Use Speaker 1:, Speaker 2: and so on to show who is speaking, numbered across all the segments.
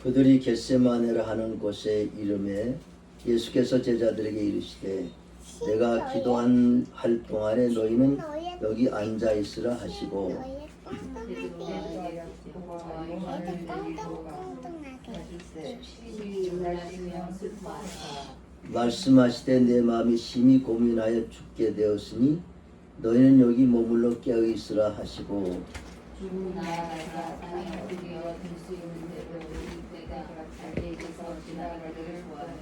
Speaker 1: 그들이 겟세마네라 하는 곳에 이름에 예수께서 제자들에게 이르시되 내가 기도한 할 동안에 너희는 여기 앉아 있으라 하시고 말씀하시되 내 마음이 심히 고민하여 죽게 되었으니 너희는 여기 머물러 깨어 있으라 하시고
Speaker 2: 주로 나아가사 땅에 어디되어 들수 있는 대로 우리 때가 자기에게서 지나가기를 구하노라.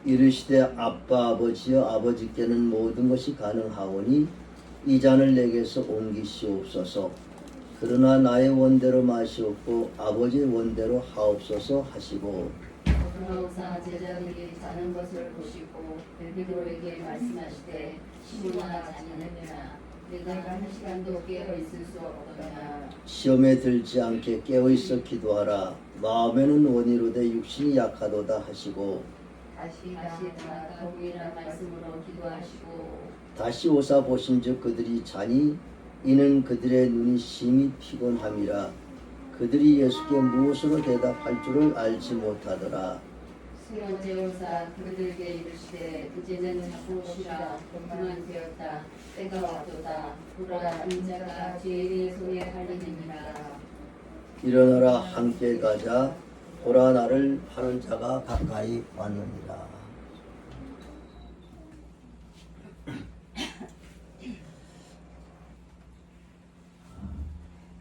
Speaker 1: 이르시되 아빠 아버지여 아버지께는 모든 것이 가능하오니 이 잔을 내게서 옮기시옵소서. 그러나 나의 원대로 마시옵고 아버지의 원대로 하옵소서 하시고
Speaker 2: 돌아오사 제자들이 자는 것을 보시고 베드로에게 말씀하시되 시몬아 자느냐라 내가 한 시간도 깨어 있을 수 없더냐.
Speaker 1: 시험에 들지 않게 깨어있어 기도하라. 마음에는 원이로되 육신이 약하도다 하시고
Speaker 2: 다시 다 동일한 말씀으로 기도하시고
Speaker 1: 다시 오사 보신즉 그들이 자니 이는 그들의 눈이 심히 피곤함이라. 그들이 예수께 무엇으로 대답할 줄을 알지 못하더라.
Speaker 2: 세 번째 오사 그들에게 이르시되 이제는 자고 쉬라 그만 되었다 때가 왔도다 보라 인자가 죄인의 손에 팔리느니라.
Speaker 1: 일어나라 함께 가자. 보라 나를 파는 자가 가까이 왔느니라.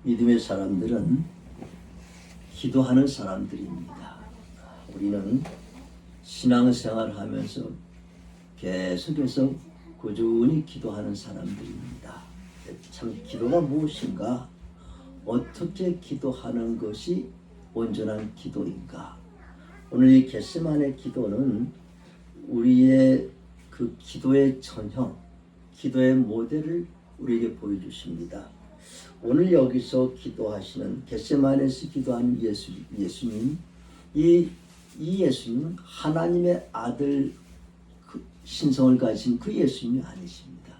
Speaker 1: 믿음의 사람들은 기도하는 사람들입니다. 우리는 신앙생활을 하면서 계속해서 꾸준히 기도하는 사람들입니다. 참 기도가 무엇인가? 어떻게 기도하는 것이 온전한 기도인가? 오늘 이 겟세마네 기도는 우리의 그 기도의 전형, 기도의 모델을 우리에게 보여주십니다. 오늘 여기서 기도하시는 겟세마네에서 기도한 예수님, 이 예수님은 하나님의 아들 신성을 가진 그 예수님이 아니십니다.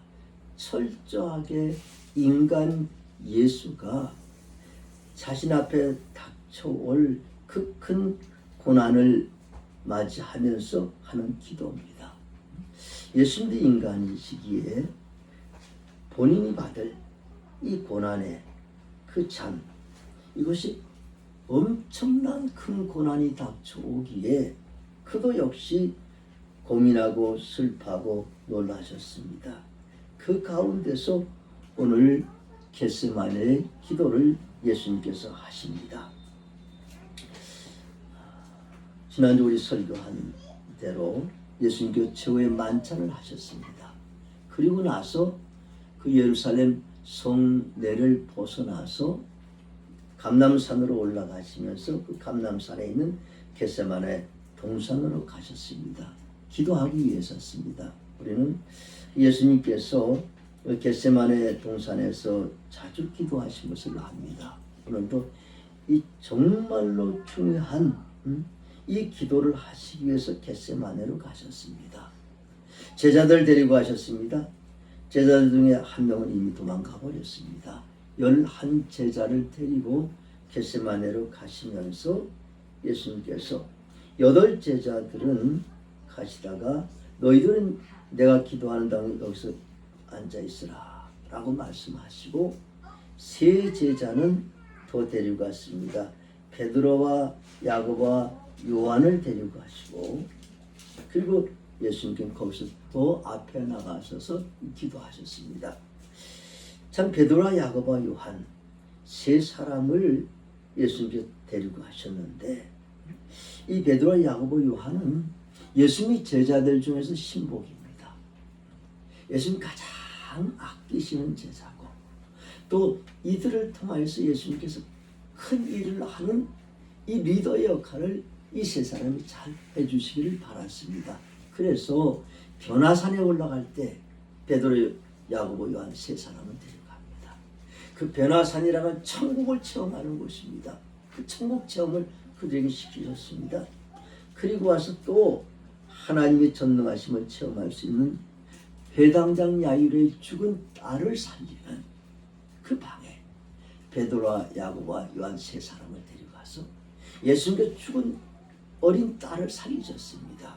Speaker 1: 철저하게 인간 예수가 자신 앞에 닥쳐올 그 큰 고난을 맞이하면서 하는 기도입니다. 예수님도 인간이시기에 본인이 받을 이 고난의 그 잠, 이것이 엄청난 큰 고난이 닥쳐오기에 그도 역시 고민하고 슬퍼하고 놀라셨습니다. 그 가운데서 오늘 겟세마네의 기도를 예수님께서 하십니다. 지난주 우리 설교한 대로 예수님께서 최후의 만찬을 하셨습니다. 그리고 나서 그 예루살렘 성내를 벗어나서 감람산으로 올라가시면서 그 감람산에 있는 겟세마네 동산으로 가셨습니다. 기도하기 위해서였습니다. 우리는 예수님께서 겟세마네 동산에서 자주 기도하신 것을 압니다. 오늘도 이 정말로 중요한 이 기도를 하시기 위해서 겟세마네로 가셨습니다. 제자들 데리고 가셨습니다. 제자들 중에 한 명은 이미 도망가 버렸습니다. 11 제자를 데리고 겟세마네로 가시면서 예수님께서 8 제자들은 가시다가 너희들은 내가 기도하는 당에 여기서 앉아 있으라 라고 말씀하시고 3 제자는 더 데리고 갔습니다. 베드로와 야고보와 요한을 데리고 가시고 그리고 예수님께서 거기서 더 앞에 나가셔서 기도하셨습니다. 참 베드로와 야고보와 요한 3 사람을 예수님께서 데리고 가셨는데 이 베드로와 야고보 요한은 예수님의 제자들 중에서 신복입니다. 예수님 가장 아끼시는 제자고 또 이들을 통하여서 예수님께서 큰 일을 하는 이 리더의 역할을 이 3 사람이 잘 해주시기를 바랐습니다. 그래서 변화산에 올라갈 때 베드로, 야고보, 요한 3 사람은 데려갑니다. 그 변화산이라면 천국을 체험하는 곳입니다. 그 천국 체험을 그들에게 시키셨습니다. 그리고 와서 또 하나님의 전능하심을 체험할 수 있는 회당장 야이로의 죽은 딸을 살리는 그 방에 베드로와 야고보와 요한 3 사람을 데려가서 예수님께서 죽은 어린 딸을 살리셨습니다.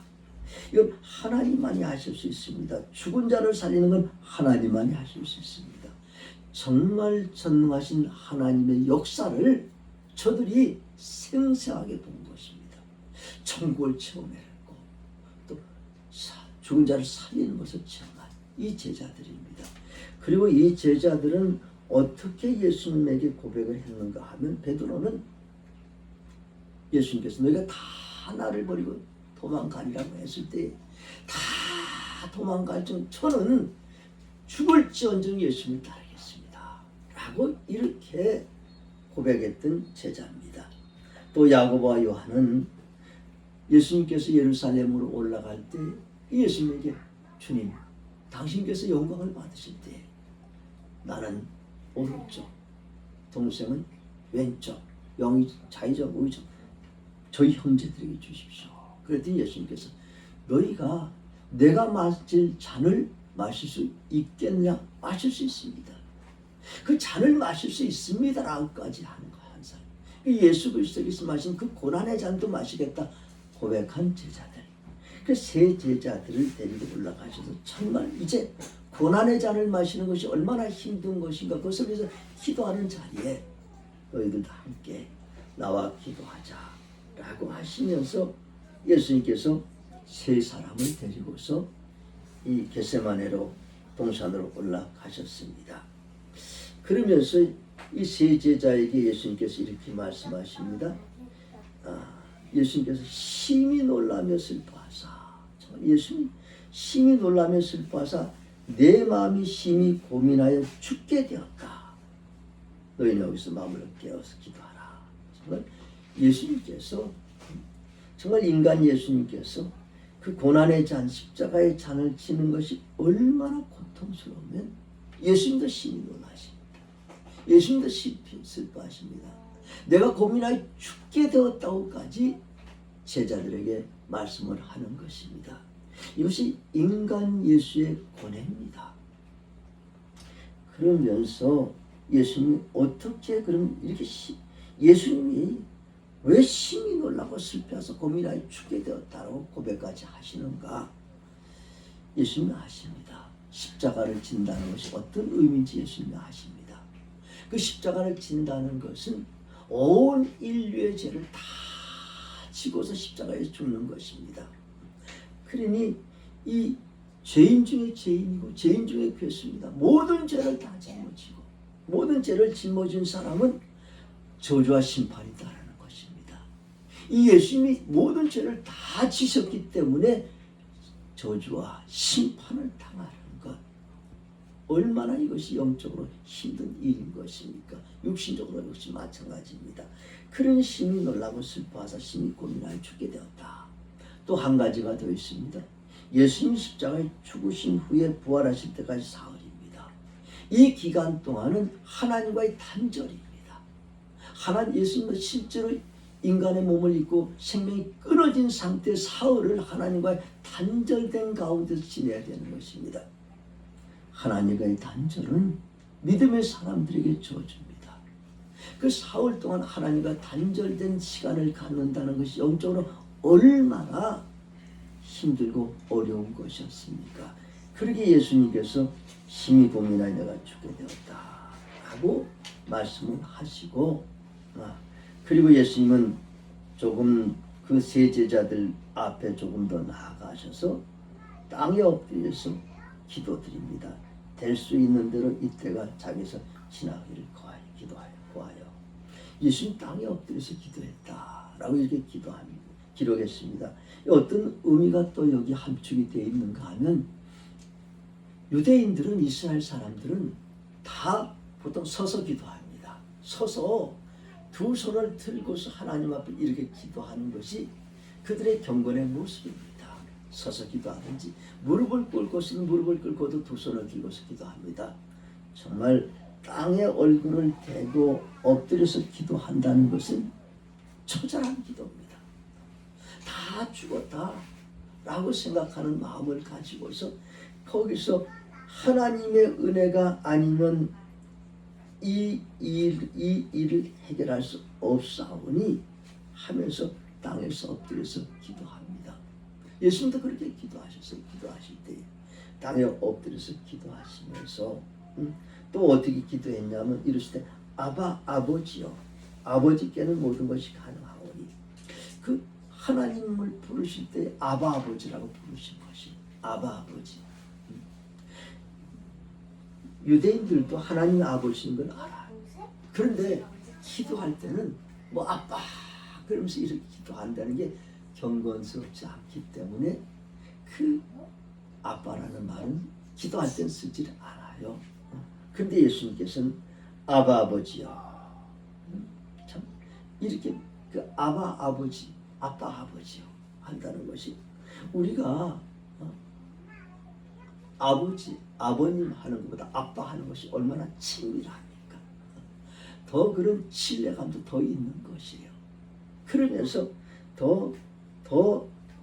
Speaker 1: 이건 하나님만이 하실 수 있습니다. 죽은 자를 살리는 건 하나님만이 하실 수 있습니다. 정말 전능하신 하나님의 역사를 저들이 생생하게 본 것입니다. 천국을 체험했고 또 죽은 자를 살리는 것을 체험한 이 제자들입니다. 그리고 이 제자들은 어떻게 예수님에게 고백을 했는가 하면 베드로는 예수님께서 너희가 다 나를 버리고 도망가리라고 했을 때 다 도망갈 중 저는 죽을지언정 예수님을 따르겠습니다 라고 이렇게 고백했던 제자입니다. 또 야고보와 요한은 예수님께서 예루살렘으로 올라갈 때 예수님에게 주님 당신께서 영광을 받으실 때 나는 오른쪽 동생은 왼쪽 영이 좌이적 우이적 저희 형제들에게 주십시오. 그랬더니 예수님께서 너희가 내가 마실 잔을 마실 수 있겠냐? 마실 수 있습니다. 그 잔을 마실 수 있습니다 라고까지 하는 거야. 항상 예수 그리스도께서 마신 그 고난의 잔도 마시겠다 고백한 제자들, 그 세 제자들을 데리고 올라가셔서 정말 이제 고난의 잔을 마시는 것이 얼마나 힘든 것인가 그것을 위해서 기도하는 자리에 너희들도 함께 나와 기도하자 라고 하시면서 예수님께서 세 사람을 데리고서 이 겟세마네로 동산으로 올라가셨습니다. 그러면서 이 세 제자에게 예수님께서 이렇게 말씀하십니다. 예수님께서 심히 놀라며 슬퍼하사, 예수님 심히 놀라며 슬퍼하사 내 마음이 심히 고민하여 죽게 되었다. 너희는 여기서 마음을 깨어서 기도하라. 정말 예수님께서 정말 인간 예수님께서 그 고난의 잔 십자가의 잔을 지는 것이 얼마나 고통스러우면 예수님도 심히 놀라십니다. 예수님도 심히 슬퍼하십니다. 내가 고민하여 죽게 되었다고까지 제자들에게 말씀을 하는 것입니다. 이것이 인간 예수의 고뇌입니다. 그러면서 예수님이 어떻게 그럼 이렇게 예수님이 왜 심히 놀라고 슬퍼해서 고민하여 죽게 되었다고 고백까지 하시는가? 예수님이 아십니다. 십자가를 진다는 것이 어떤 의미인지 예수님이 아십니다. 그 십자가를 진다는 것은 온 인류의 죄를 다 지고서 십자가에 죽는 것입니다. 그러니 이 죄인 중에 죄인이고 죄인 중에 괴수입니다. 모든 죄를 다 짊어지고 모든 죄를 짊어진 사람은 저주와 심판이 따르는 것입니다. 이 예수님이 모든 죄를 다 지셨기 때문에 저주와 심판을 당하는 것, 얼마나 이것이 영적으로 힘든 일인 것입니까? 육신적으로 역시 마찬가지입니다. 그런 심히 놀라고 슬퍼하사 심히 고민하여 죽게 되었다. 또 한 가지가 더 있습니다. 예수님이 십자가에 죽으신 후에 부활하실 때까지 사흘입니다. 이 기간 동안은 하나님과의 단절입니다. 예수님은 실제로 인간의 몸을 입고 생명이 끊어진 상태의 사흘을 하나님과의 단절된 가운데서 지내야 되는 것입니다. 하나님과의 단절은 믿음의 사람들에게 주어집니다. 그 사흘 동안 하나님과 단절된 시간을 갖는다는 것이 영적으로 얼마나 힘들고 어려운 것이었습니까? 그러게 예수님께서 심히 고민하여 내가 죽게 되었다 하고 말씀을 하시고, 그리고 예수님은 조금 그 세 제자들 앞에 조금 더 나아가셔서 땅에 엎드려서 기도드립니다. 될 수 있는 대로 이때가 자기에서 지나기를 구하여. 예수님 땅에 엎드려서 기도했다라고 이렇게 기록했습니다. 어떤 의미가 또 여기 함축이 되어 있는가 하면, 유대인들은, 이스라엘 사람들은 다 보통 서서 기도합니다. 서서 두 손을 들고서 하나님 앞에 이렇게 기도하는 것이 그들의 경건의 모습입니다. 서서 기도하든지 무릎을 꿇고서는 무릎을 꿇고도 두 손을 들고서 기도합니다. 정말 땅에 얼굴을 대고 엎드려서 기도한다는 것은 처절한 기도입니다. 다 죽었다 라고 생각하는 마음을 가지고서 거기서 하나님의 은혜가 아니면 이 일을 해결할 수 없사오니 하면서 땅에서 엎드려서 기도합니다. 예수님도 그렇게 기도하셨어요. 기도하실 때 땅에 엎드려서 기도하시면서 또 어떻게 기도했냐면 이르시되 아바 아버지요, 아버지께는 모든 것이 가능하오니. 그 하나님을 부르실 때 아바 아버지라고 부르신 것이 아바 아버지. 유대인들도 하나님의 아버지인 걸 알아요. 그런데 기도할 때는 뭐 아빠 그러면서 이렇게 기도한다는 게 경건스럽지 않기 때문에 그 아빠라는 말은 기도할 땐 쓰지 않아요. 근데 예수님께서는 아바 아버지요. 참 이렇게 그 아바 아버지, 아빠 아버지요 한다는 것이 우리가 아버지, 아버님 하는 것보다 아빠 하는 것이 얼마나 친밀합니까? 더 그런 신뢰감도 더 있는 것이에요. 그러면서 더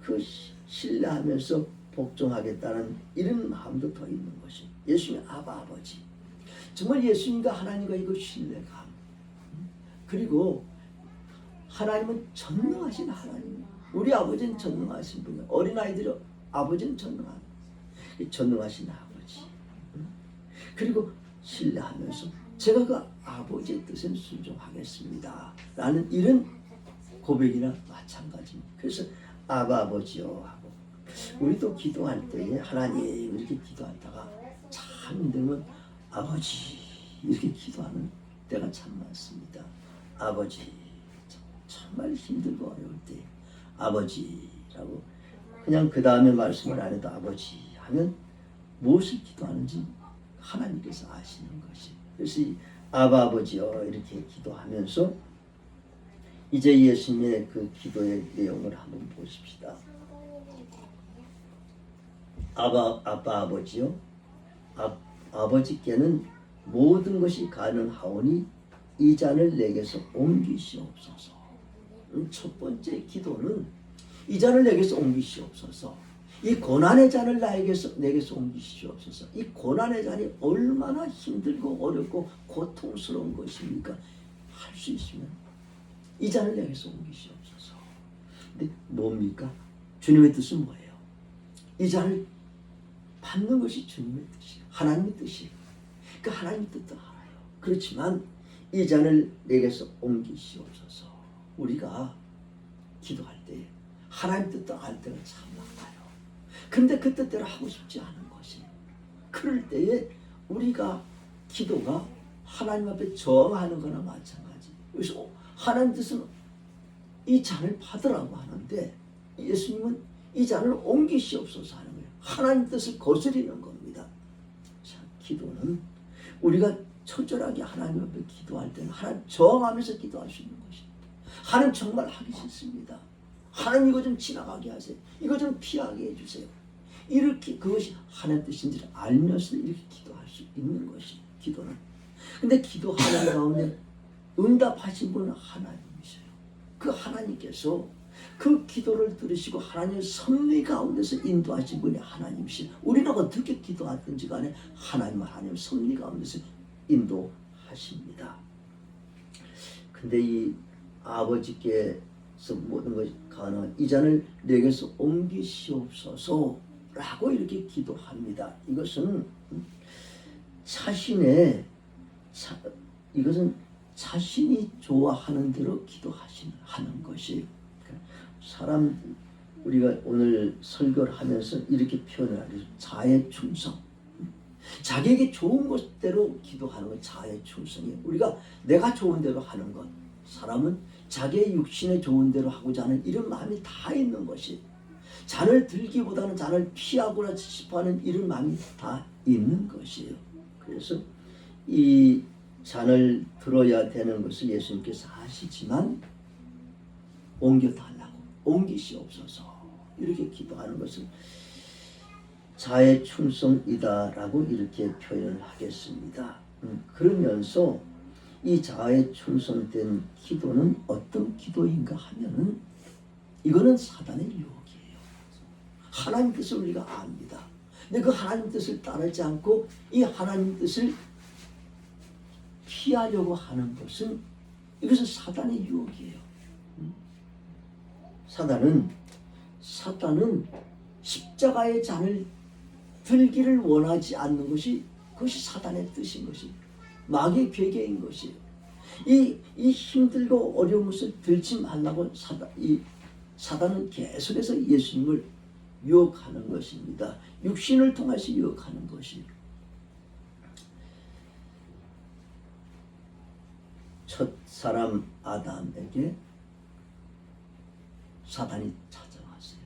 Speaker 1: 그 신뢰하면서 복종하겠다는 이런 마음도 더 있는 것이 예수님의 아바 아버지. 정말 예수님과 하나님과 이거 신뢰감. 그리고 하나님은 전능하신 하나님. 우리 아버지는 전능하신 분이에요. 어린아이들이 아버지는 전능하신 아버지. 그리고 신뢰하면서 제가 그 아버지의 뜻에 순종하겠습니다 라는 이런 고백이나 마찬가지입니다. 그래서 아바 아버지요 하고 우리도 기도할 때에 하나님 이렇게 기도하다가 참 힘들면 아버지 이렇게 기도하는 때가 참 많습니다. 아버지 정말 힘들고 어려울 때 아버지라고 그냥 그 다음에 말씀을 안 해도 아버지 하면 무엇을 기도하는지 하나님께서 아시는 것이. 그래서 이 아바 아버지요 이렇게 기도하면서 이제 예수님의 그 기도의 내용을 한번 보십시다. 아빠 아버지요, 아버지께는 모든 것이 가능하오니 이 잔을 내게서 옮기시옵소서. 첫 번째 기도는 이 잔을 내게서 옮기시옵소서. 이 고난의 잔을 내게서 옮기시옵소서. 이 고난의 잔이 얼마나 힘들고 어렵고 고통스러운 것입니까? 할 수 있으면 이 잔을 내게서 옮기시옵소서. 근데 뭡니까? 주님의 뜻은 뭐예요? 이 잔을 받는 것이 주님의 뜻이에요. 하나님의 뜻이에요. 그러니까 하나님의 뜻도 알아요. 그렇지만 이 잔을 내게서 옮기시옵소서. 우리가 기도할 때 하나님 뜻도 알 때가 참 많아요. 근데 그 뜻대로 하고 싶지 않은 것이. 그럴 때에 우리가 기도가 하나님 앞에 저항하는 거나 마찬가지. 그래서 하나님 뜻은 이 잔을 받으라고 하는데 예수님은 이 잔을 옮기시옵소서 하는 거예요. 하나님 뜻을 거스리는 겁니다. 자, 기도는 우리가 처절하게 하나님 앞에 기도할 때는 하나님 저항하면서 기도할 수 있는 것입니다. 하나님 정말 하기 싫습니다. 하나님 이거 좀 지나가게 하세요. 이거 좀 피하게 해주세요. 이렇게 그것이 하나님 뜻인지를 알면서 이렇게 기도할 수 있는 것이 기도는. 근데 기도하는 가운데 응답하신 분은 하나님이세요. 그 하나님께서 그 기도를 들으시고 하나님의 섭리 가운데서 인도하신 분이 하나님이시죠. 우리는 어떻게 기도하든지 간에 하나님 섭리 가운데서 인도하십니다. 근데 이 아버지께서 모든 것이 가능한 이 잔을 내게서 옮기시옵소서 라고 이렇게 기도합니다. 이것은 이것은 자신이 좋아하는 대로 기도하는 것이 우리가 오늘 설교를 하면서 이렇게 표현을 하죠. 자의 충성. 자기에게 좋은 것대로 기도하는 건 자의 충성이에요. 우리가 내가 좋은 대로 하는 것. 사람은 자기의 육신에 좋은 대로 하고자 하는 이런 마음이 다 있는 것이. 잔을 들기보다는 잔을 피하고자 싶어하는 이런 마음이 다 있는 것이에요. 그래서 이 잔을 들어야 되는 것을 예수님께서 아시지만 옮겨달라고 옮기시옵소서 이렇게 기도하는 것은 자의 충성이다라고 이렇게 표현을 하겠습니다. 그러면서 이 자의 충성된 기도는 어떤 기도인가 하면은 이거는 사단의 유혹이에요. 하나님 뜻을 우리가 압니다. 근데 그 하나님 뜻을 따르지 않고 이 하나님 뜻을 피하려고 하는 것은 이것은 사단의 유혹이에요. 사단은 십자가의 잔을 들기를 원하지 않는 것이 그것이 사단의 뜻인 것이 마귀의 계계인 것이 이 힘들고 어려운 것을 들지 말라고 사단은 계속해서 예수님을 유혹하는 것입니다. 육신을 통해서 유혹하는 것이 첫 사람 아담에게 사단이 찾아왔어요.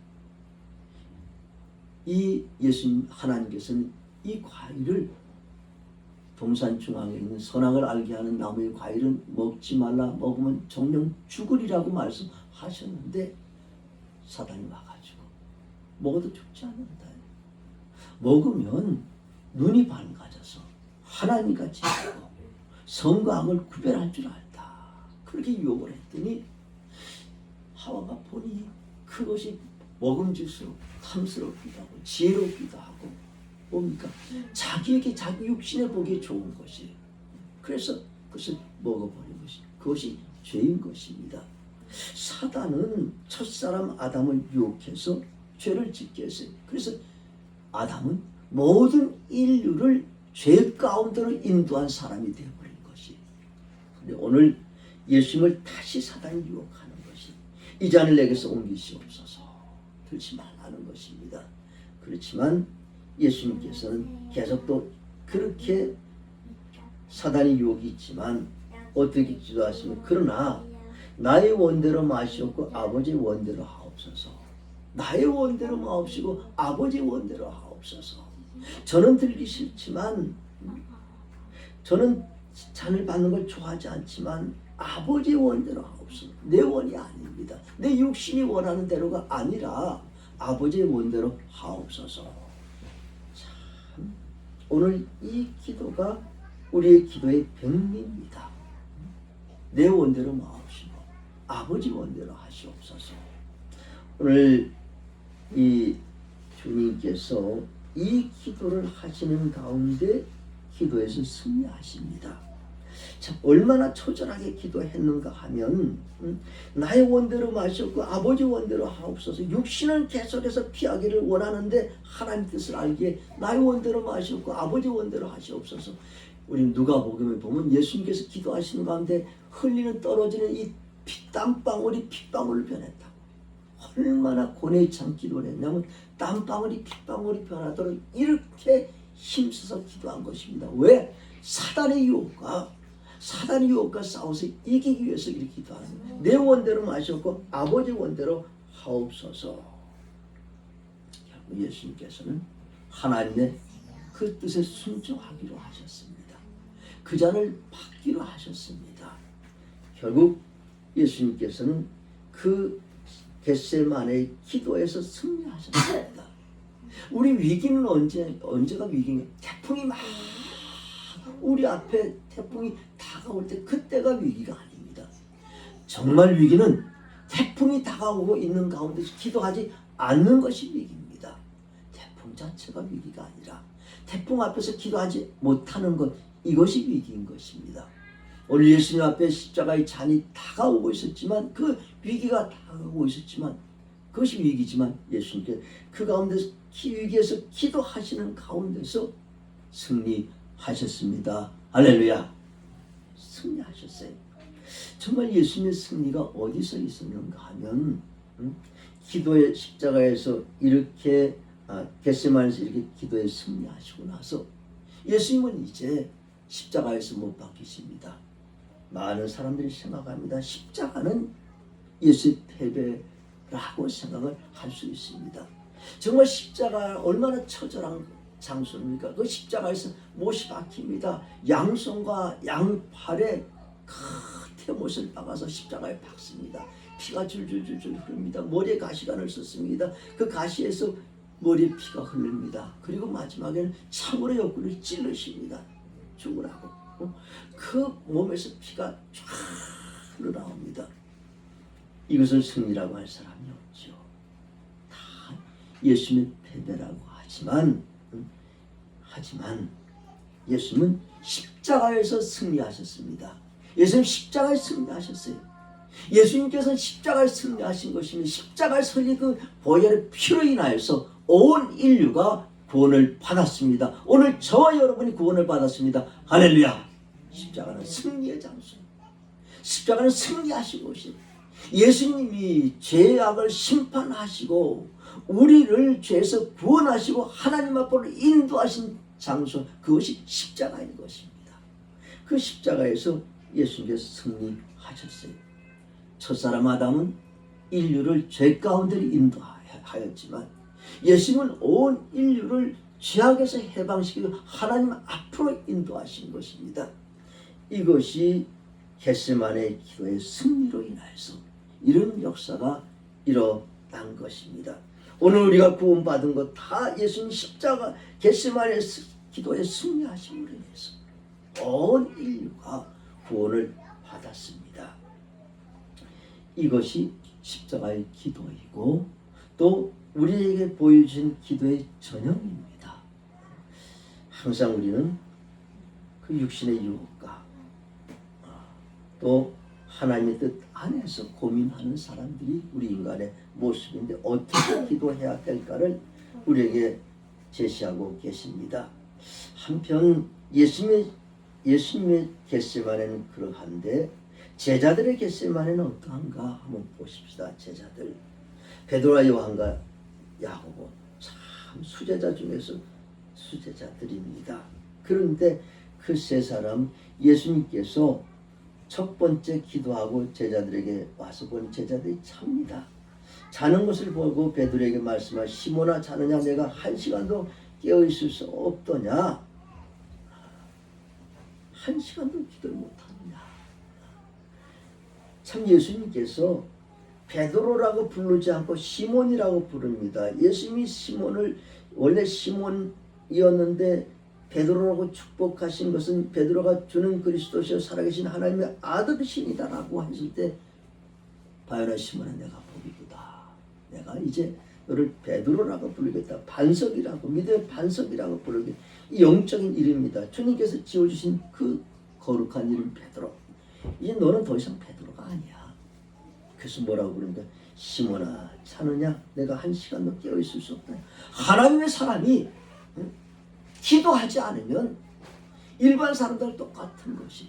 Speaker 1: 이 예수님 하나님께서는 이 과일을 동산 중앙에 있는 선악을 알게 하는 나무의 과일은 먹지 말라 먹으면 정령 죽으리라고 말씀하셨는데 사단이 와가지고 먹어도 죽지 않는다. 먹으면 눈이 밝아져서 하나님같이 되고 선과 악을 구별할 줄 알다. 그렇게 유혹을 했더니 하와가 보니 그것이 먹음직스럽고 탐스럽기도 하고 지혜롭기도 하고 뭡니까? 자기에게 자기 육신에 보기에 좋은 것이에요. 그래서 그것을 먹어버린 것이 그것이 죄인 것입니다. 사단은 첫사람 아담을 유혹해서 죄를 짓게 했어요. 그래서 아담은 모든 인류를 죄 가운데로 인도한 사람이 되어버린 것이. 근데 오늘 예수님을 다시 사단이 유혹하는 것이 이 잔을 내게서 옮기시옵소서 들지 말라는 것입니다. 그렇지만 예수님께서는 계속 또 그렇게 사단이 유혹이 있지만 어떻게 기도하시면 그러나 나의 원대로 마시옵고 아버지의 원대로 하옵소서. 나의 원대로 마옵시고 아버지의 원대로 하옵소서. 저는 들기 싫지만 저는 잔을 받는 걸 좋아하지 않지만 아버지의 원대로 하옵소서. 내 원이 아닙니다. 내 육신이 원하는 대로가 아니라 아버지의 원대로 하옵소서. 참, 오늘 이 기도가 우리의 기도의 백미입니다. 내 원대로 마옵시고 아버지 원대로 하시옵소서. 오늘 이 주님께서 이 기도를 하시는 가운데 기도에서 승리하십니다. 참 얼마나 처절하게 기도했는가 하면 나의 원대로 마시옵고 아버지 원대로 하옵소서. 육신은 계속해서 피하기를 원하는데 하나님 뜻을 알기에 나의 원대로 마시옵고 아버지 원대로 하시옵소서. 우리 누가복음에 보면 예수님께서 기도하시는 가운데 흘리는 떨어지는 이 땀방울이 핏방울로 변했다고. 얼마나 고뇌에 찬 기도를 했냐면 땀방울이 핏방울이 변하도록 이렇게 힘써서 기도한 것입니다. 왜? 사단의 유혹과 싸워서 이기기 위해서 이렇게 기도하는 거예요. 내 원대로 마셨고 아버지 원대로 하옵소서. 결국 예수님께서는 하나님의 그 뜻에 순종하기로 하셨습니다. 그 잔을 받기로 하셨습니다. 결국 예수님께서는 그 겟세마네의 기도에서 승리하셨습니다. 우리 위기는 언제가 위기냐? 태풍이 막 우리 앞에 태풍이 다가올 때 그때가 위기가 아닙니다. 정말 위기는 태풍이 다가오고 있는 가운데서 기도하지 않는 것이 위기입니다. 태풍 자체가 위기가 아니라 태풍 앞에서 기도하지 못하는 것, 이것이 위기인 것입니다. 오늘 예수님 앞에 십자가의 잔이 다가오고 있었지만 그 위기가 다가오고 있었지만 그것이 위기지만 예수님께 그 가운데서 위기에서 기도하시는 가운데서 승리하셨습니다. 할렐루야. 승리하셨어요. 정말 예수님의 승리가 어디서 있었는가 하면 기도의 십자가에서 이렇게 겟세마네에서 이렇게 기도에 승리하시고 나서 예수님은 이제 십자가에서 못 박히십니다. 많은 사람들이 생각합니다. 십자가는 예수의 패배라고 생각을 할 수 있습니다. 정말 십자가 얼마나 처절한 장소입니까? 그 십자가에서 못이 박힙니다. 양손과 양팔에 큰 못을 박아서 십자가에 박습니다. 피가 줄줄줄줄 흐릅니다. 머리에 가시관을 썼습니다. 그 가시에서 머리에 피가 흐릅니다. 그리고 마지막에는 창으로 옆구리를 찔르십니다. 죽으라고. 그 몸에서 피가 쫙 흘러나옵니다. 이것을 승리라고 할 사람이 없죠. 다 예수님의 패배라고 하지만 예수님은 십자가에서 승리하셨습니다. 예수님 십자가에 승리하셨어요. 예수님께서는 십자가를 승리하신 것이며 십자가를 설리 그 보혈의 피로 인하여서 온 인류가 구원을 받았습니다. 오늘 저와 여러분이 구원을 받았습니다. 할렐루야. 십자가는 승리의 장소입니다. 십자가는 승리하신 곳입니다. 예수님이 죄악을 심판하시고 우리를 죄에서 구원하시고 하나님 앞으로 인도하신 장소, 그것이 십자가인 것입니다. 그 십자가에서 예수님께서 승리하셨어요. 첫사람 아담은 인류를 죄 가운데 인도하였지만 예수님은 온 인류를 죄악에서 해방시키고 하나님 앞으로 인도하신 것입니다. 이것이 겟세마네 기도의 승리로 인하여서 이런 역사가 일어난 것입니다. 오늘 우리가 구원받은 것 다 예수님 십자가 겟세마네 기도의 승리하심으로 인해서 온 인류가 구원을 받았습니다. 이것이 십자가의 기도이고 또 우리에게 보여준 기도의 전형입니다. 항상 우리는 그 육신의 유혹과 또 하나님의 뜻 안에서 고민하는 사람들이 우리 인간의 모습인데 어떻게 기도해야 될까를 우리에게 제시하고 계십니다. 한편 예수님의 겟세마네는 그러한데 제자들의 겟세마네는 어떠한가 한번 보십시다. 제자들 베드로와 요한과 야고보 참 수제자 중에서 수제자들입니다. 그런데 그 세 사람 예수님께서 첫 번째 기도하고 제자들에게 와서 본 제자들이 찹니다. 자는 것을 보고 베드로에게 말씀하 시몬아 자느냐 내가 한 시간도 깨어있을 수 없더냐. 한 시간도 기도를 못하느냐. 참 예수님께서 베드로라고 부르지 않고 시몬이라고 부릅니다. 예수님이 시몬을 원래 시몬이었는데 베드로라고 축복하신 것은 베드로가 주는 그리스도시요 살아계신 하나님의 아들이시니다라고 했을 때 바요나 시몬아 내가 복이구다. 내가 이제 너를 베드로라고 부르겠다. 반석이라고 믿음의 반석이라고 부르겠다. 이 영적인 이름입니다. 주님께서 지어주신 그 거룩한 이름 베드로. 이제 너는 더 이상 베드로가 아니야. 그래서 뭐라고 부릅니까? 시몬아 자느냐? 내가 한 시간도 깨어있을 수 없다. 하나님의 사람이 기도하지 않으면 일반 사람들 똑같은 것이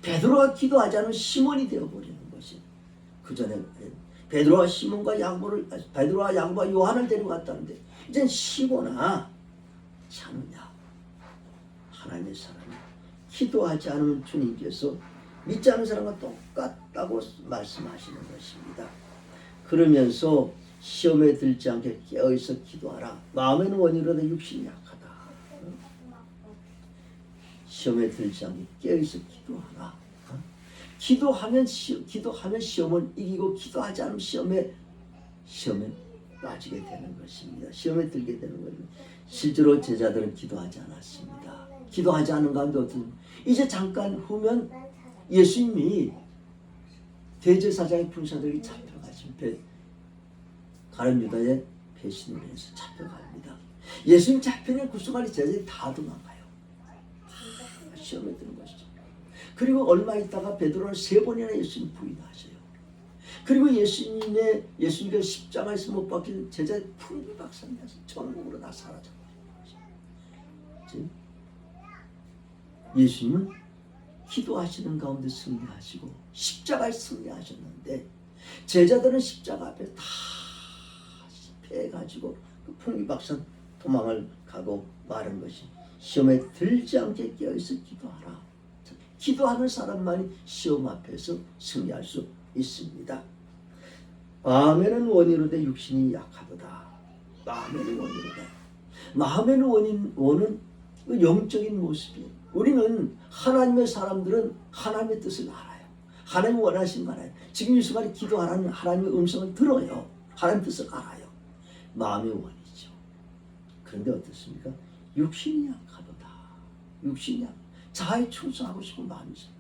Speaker 1: 베드로가 기도하지 않으면 시몬이 되어버리는 것이 그 전에 베드로와 시몬과 베드로와 야고보와 요한을 데려갔다는데 이젠 시몬아 자느냐. 하나님의 사람이 기도하지 않으면 주님께서 믿지 않는 사람과 똑같다고 말씀하시는 것입니다. 그러면서 시험에 들지 않게 깨어있어 기도하라. 마음에는 원이로다 육신이 약하다. 시험에 들지 않게 깨어있어 기도하라. 기도하면 시험을 이기고 기도하지 않으면 시험에 빠지게 되는 것입니다. 시험에 들게 되는 것입니다. 실제로 제자들은 기도하지 않았습니다. 기도하지 않은 가운데 어떤 이제 잠깐 후면 예수님이 대제사장의 군사들이 잡혀가신 가룟 유다의 배신으로 해서 잡혀갑니다. 예수님 잡히는 그 순간에 제자들이 다 도망가요. 다 시험에 드는 것이죠. 그리고 얼마 있다가 베드로는 3번이나 예수님 부인하셔요. 그리고 예수님께서 십자가에서 못 박힌 제자의 풍비박산나서 전국으로 다 사라져버린 것이죠. 예수님은 기도하시는 가운데 승리하시고 십자가에 승리하셨는데 제자들은 십자가 앞에 다 패해가지고 그 풍비박산 도망을 가고 마른 것이 시험에 들지 않게 깨어있어 기도하라. 기도하는 사람만이 시험 앞에서 승리할 수 있습니다. 마음에는 원이로되 육신이 약하도다. 마음에는 원이로다. 마음에는 원은 그 영적인 모습이에요. 우리는 하나님의 사람들은 하나님의 뜻을 알아요. 하나님이 원하시는 거 알아요. 지금 이 순간에 기도하라는 하나님의 음성을 들어요. 하나님 뜻을 알아요. 마음의 원이죠. 그런데 어떻습니까? 육신이 약하도다. 육신이 약하다. 자아에 충성하고 싶은 마음이 있어요.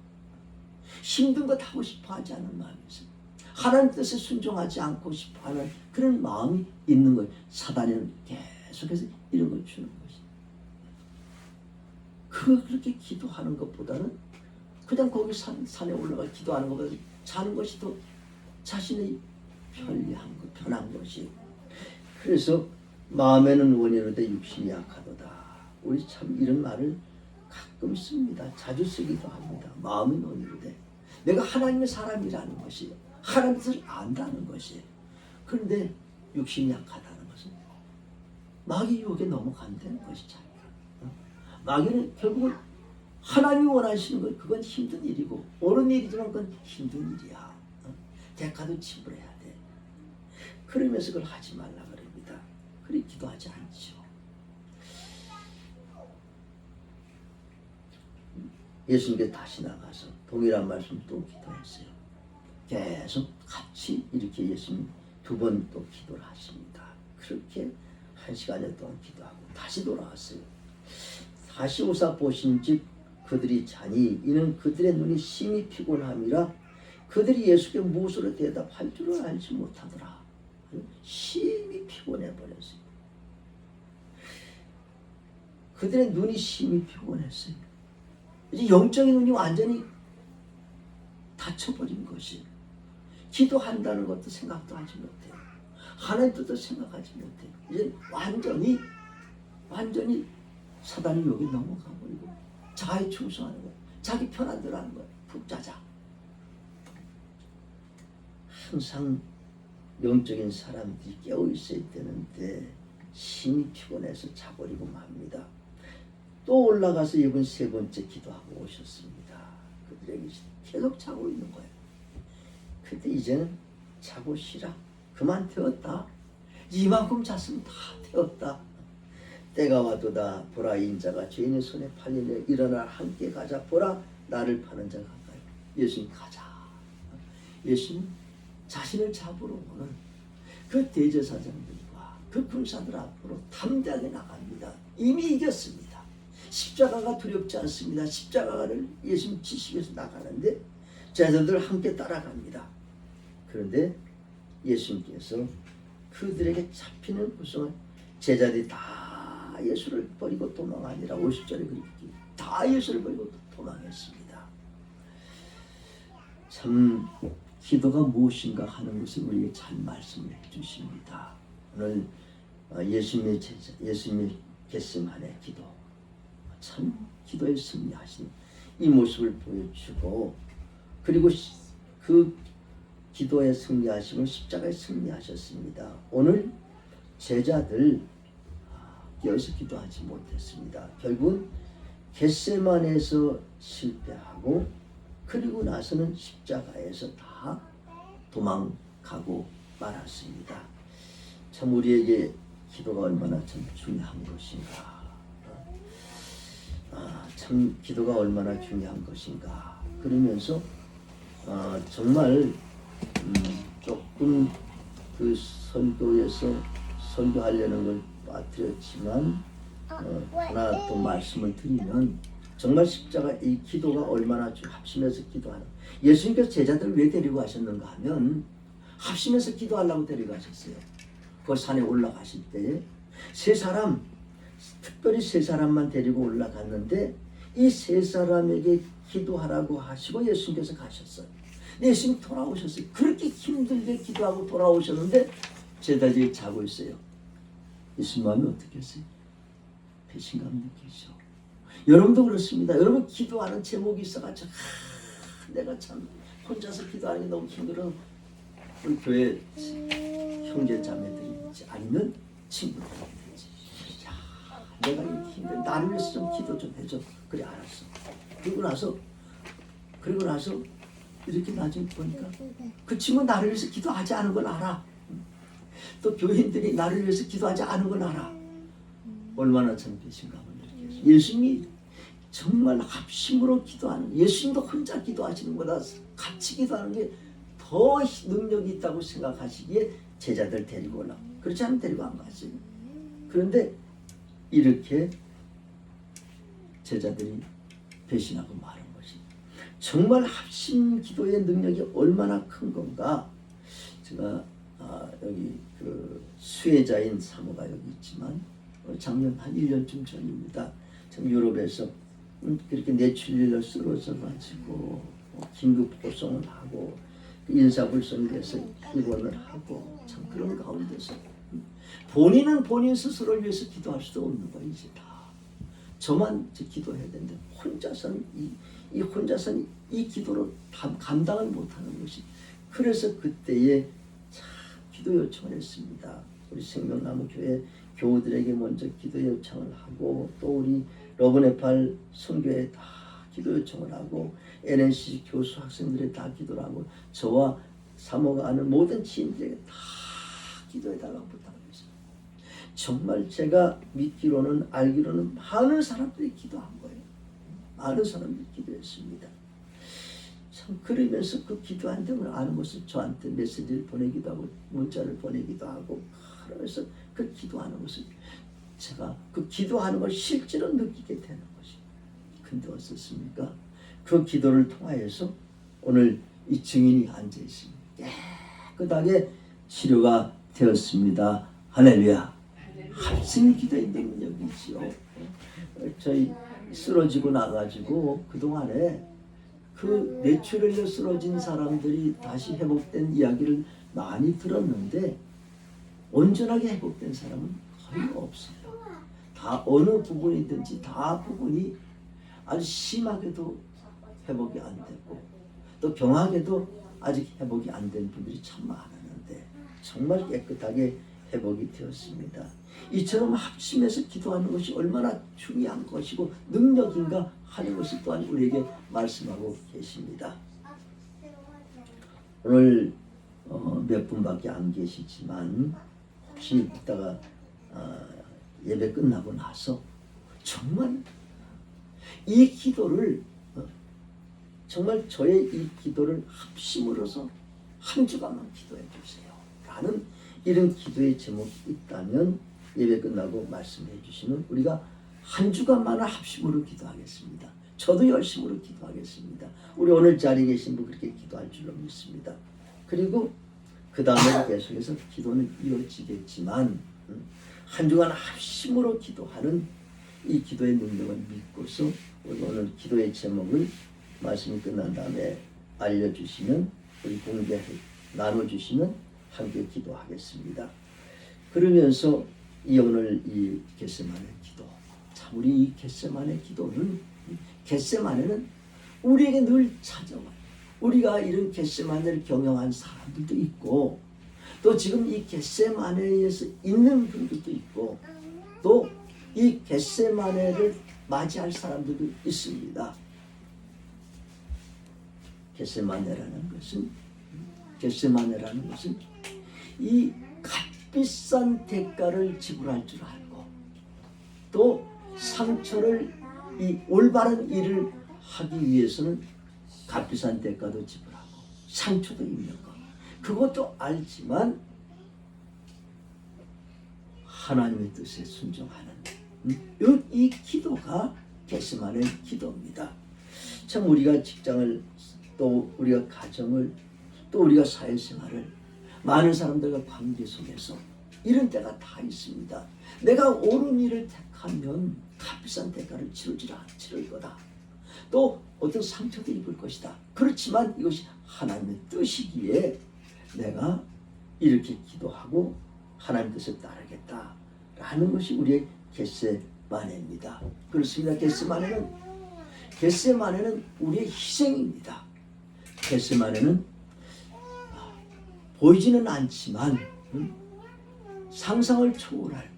Speaker 1: 힘든 것 하고 싶어 하지 않는 마음이 있어요. 하나님 뜻에 순종하지 않고 싶어 하는 그런 마음이 있는 거예요. 사단은 계속해서 이런 걸 주는 것이죠. 그렇게 기도하는 것보다는 그냥 거기 산에 올라가 기도하는 것보다 자는 것이 더 자신의 편한 것이. 그래서 마음에는 원이로되 육신이 약하도다. 우리 참 이런 말을 가끔 씁니다. 자주 쓰기도 합니다. 마음은 원이로되. 내가 하나님의 사람이라는 것이, 하나님의 뜻을 안다는 것이. 그런데 육신이 약하다는 것은 마귀 유혹에 넘어간다는 것이잖아요. 마귀는 결국은 하나님이 원하시는 것, 그건 힘든 일이고 옳은 일이지만 그건 힘든 일이야. 대가도 지불해야 돼. 그러면서 그걸 하지 말라 그럽니다. 그리 기도하지 않죠. 예수님께 다시 나가서 동일한 말씀 또 기도했어요. 계속 같이 이렇게 예수님 2번 또 기도를 하십니다. 그렇게 1시간여 동안 기도하고 다시 돌아왔어요. 다시 오사 보신즉 그들이 자니 이는 그들의 눈이 심히 피곤함이라 그들이 예수께 무엇으로 대답할 줄을 알지 못하더라. 심히 피곤해 버렸어요. 그들의 눈이 심히 피곤했어요. 이제 영적인 눈이 완전히 닫혀버린 것이, 기도한다는 것도 생각도 하지 못해요. 하나님 뜻도 생각하지 못해요. 이제 완전히 사단이 여기 넘어가 버리고 자기 충성하는 거예요. 자기 편한 대로 하는 거예요. 푹자자. 항상 영적인 사람들이 깨어 있어야 되는데 심히 피곤해서 자버리고 맙니다. 또 올라가서 이번 3번째 기도하고 오셨습니다. 그들에게 계속 자고 있는 거예요. 근데 이제는 자고 쉬라. 그만 되었다. 이만큼 잤으면 다 되었다. 때가 와도다. 보라 인자가 죄인의 손에 팔리네. 일어나 함께 가자. 보라 나를 파는 자가 가까이. 예수님 가자. 예수님 자신을 잡으러 오는 그 대제사장들과 그 군사들 앞으로 담대하게 나갑니다. 이미 이겼습니다. 십자가가 두렵지 않습니다. 십자가를 예수님 지시기 위해서 나가는데 제자들 함께 따라갑니다. 그런데 예수님께서 그들에게 잡히는 구성을 제자들이 다 예수를 버리고 도망하니라. 50절에 그렇게 다 예수를 버리고 도망했습니다. 참 기도가 무엇인가 하는 것을 우리에게 잘 말씀을 해주십니다. 오늘 예수님의 제자, 예수님의 겟세마네 기도, 참 기도에 승리하신 이 모습을 보여주고, 그리고 그 기도에 승리하시고 십자가에 승리하셨습니다. 오늘 제자들 깨어서 기도하지 못했습니다. 결국은 겟세마네에서 실패하고 그리고 나서는 십자가에서 다 도망가고 말았습니다. 참 우리에게 기도가 얼마나 참 중요한 것인가. 참 기도가 얼마나 중요한 것인가. 그러면서 정말 조금 그 선교에서 선교하려는 걸 빠뜨렸지만 하나 또 말씀을 드리면 정말 십자가 이 기도가 얼마나 합심해서 기도하는, 예수님께서 제자들을 왜 데리고 가셨는가 하면 합심해서 기도하려고 데려가셨어요. 그 산에 올라가실 때 특별히 세 사람만 데리고 올라갔는데 이 세 사람에게 기도하라고 하시고 예수님께서 가셨어요. 예수님 돌아오셨어요. 그렇게 힘들게 기도하고 돌아오셨는데 제자들이 자고 있어요. 예수님 마음이 어떻겠어요? 배신감 느끼죠. 여러분도 그렇습니다. 여러분 기도하는 제목이 있어가지고 내가 참 혼자서 기도하는 게 너무 힘들어. 우리 교회 형제 자매들이지 아니면 친구들이지. 내가 이렇게 힘들어. 나를 위해서 좀 기도 좀 해줘. 그래 알았어. 그리고 나서 이렇게 나중에 보니까 그 친구 나를 위해서 기도하지 않은 걸 알아. 또 교인들이 나를 위해서 기도하지 않은 걸 알아. 얼마나 참 배신감을 느끼겠어요. 예수님이 정말 합심으로 기도하는, 예수님도 혼자 기도하시는 것보다 같이 기도하는 게 더 능력이 있다고 생각하시기에 제자들 데리고 올라가. 그렇지 않으면 데리고 안 갔어요. 그런데 이렇게 제자들이 배신하고 마른 것이 정말 합심 기도의 능력이 얼마나 큰 건가. 제가 여기 그 수혜자인 사모가 여기 있지만 작년 한 1년쯤 전입니다. 참 유럽에서 그렇게 뇌출혈로 쓰러져 가지고 긴급 고송을 하고 인사불성에서 입원을 하고 참 그런 가운데서 본인은 본인 스스로를 위해서 기도할 수도 없는 거예요. 이제 다 저만 이제 기도해야 되는데 혼자서는 이 혼자서는 이 기도로 감당을 못하는 것이, 그래서 그때에 참 기도 요청을 했습니다. 우리 생명나무 교회 교우들에게 먼저 기도 요청을 하고, 또 우리 러브네팔 선교회 다 기도 요청을 하고, NNCC 교수 학생들에 다 기도를 하고, 저와 사모가 아는 모든 지인들에게 다 기도해달라고 부탁을 했어요. 정말 제가 믿기로는, 알기로는 많은 사람들이 기도한 거예요. 많은 사람들이 기도했습니다. 참 그러면서 그 기도한 점을 아는 것을 저한테 메시지를 보내기도 하고 문자를 보내기도 하고, 그러면서 그 기도하는 것을 제가 그 기도하는 걸 실제로 느끼게 되는 것이. 근데 어떻습니까? 그 기도를 통하여서 오늘 이 증인이 앉아 있습니다. 깨끗하게 치료가 되었습니다. 할렐루야. 합심의 기도의 능력이지요. 저희 쓰러지고 나가지고 그동안에 그 뇌출혈로 쓰러진 사람들이 다시 회복된 이야기를 많이 들었는데 온전하게 회복된 사람은 거의 없어요. 다 어느 부분이든지 다 부분이 아주 심하게도 회복이 안 되고, 또 경하게도 아직 회복이 안 된 분들이 참 많았는데 정말 깨끗하게 회복이 되었습니다. 이처럼 합심해서 기도하는 것이 얼마나 중요한 것이고 능력인가 하는 것을 또한 우리에게 말씀하고 계십니다. 오늘 몇 분밖에 안 계시지만 혹시 이따가 예배 끝나고 나서 정말 이 기도를 정말 저의 이 기도를 합심으로서 한 주간만 기도해 주세요 라는 이런 기도의 제목이 있다면 예배 끝나고 말씀해 주시면 우리가 한 주간만을 합심으로 기도하겠습니다. 저도 열심으로 기도하겠습니다. 우리 오늘 자리에 계신 분 그렇게 기도할 줄로 믿습니다. 그리고 그 다음에 계속해서 기도는 이어지겠지만 한 주간 합심으로 기도하는 이 기도의 능력을 믿고서 오늘 기도의 제목을 말씀이 끝난 다음에 알려주시면, 우리 공개 나눠주시면 함께 기도하겠습니다. 그러면서 이 오늘 이 겟세마네 기도, 참 우리 이 겟세마네 기도는, 겟세마네는 우리에게 늘 찾아와요. 우리가 이런 겟세마네를 경영한 사람들도 있고, 또 지금 이 겟세마네에서 있는 분들도 있고, 또 이 겟세마네를 맞이할 사람들도 있습니다. 겟세마네라는 것은 이 값비싼 대가를 지불할 줄 알고, 또 상처를, 이 올바른 일을 하기 위해서는 값비싼 대가도 지불하고 상처도 입는 것, 그것도 알지만 하나님의 뜻에 순종하는 이 기도가 겟세마네 기도입니다. 참 우리가 직장을, 또 우리가 가정을, 또 우리가 사회생활을, 많은 사람들과 관계 속에서 이런 때가 다 있습니다. 내가 옳은 일을 택하면 값비싼 대가를 치를 거다. 또 어떤 상처도 입을 것이다. 그렇지만 이것이 하나님의 뜻이기에 내가 이렇게 기도하고 하나님 뜻을 따르겠다라는 것이 우리의 겟세마네입니다. 그렇습니다. 겟세마네는 우리의 희생입니다. 겟세마네는 보이지는 않지만 상상을 초월할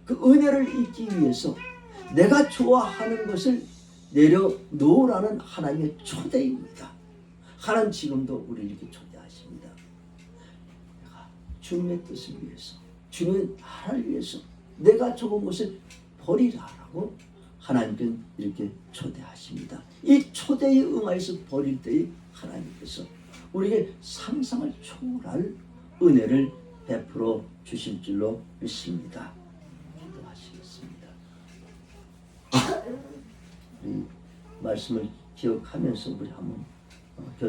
Speaker 1: 그 은혜를 잊기 위해서 내가 좋아하는 것을 내려놓으라는 하나님의 초대입니다. 하나님 지금도 우리를 이렇게 초대하십니다. 내가 주님의 뜻을 위해서, 주님의 나라를 위해서 내가 좋은 것을 버리라라고 하나님께는 이렇게 초대하십니다. 이 초대에 응하여서 버릴 때에 하나님께서 우리에게 상상을 초월할 은혜를 베풀어 주실 줄로 믿습니다. 기도하시겠습니다. 이 말씀을 기억하면서 우리 한번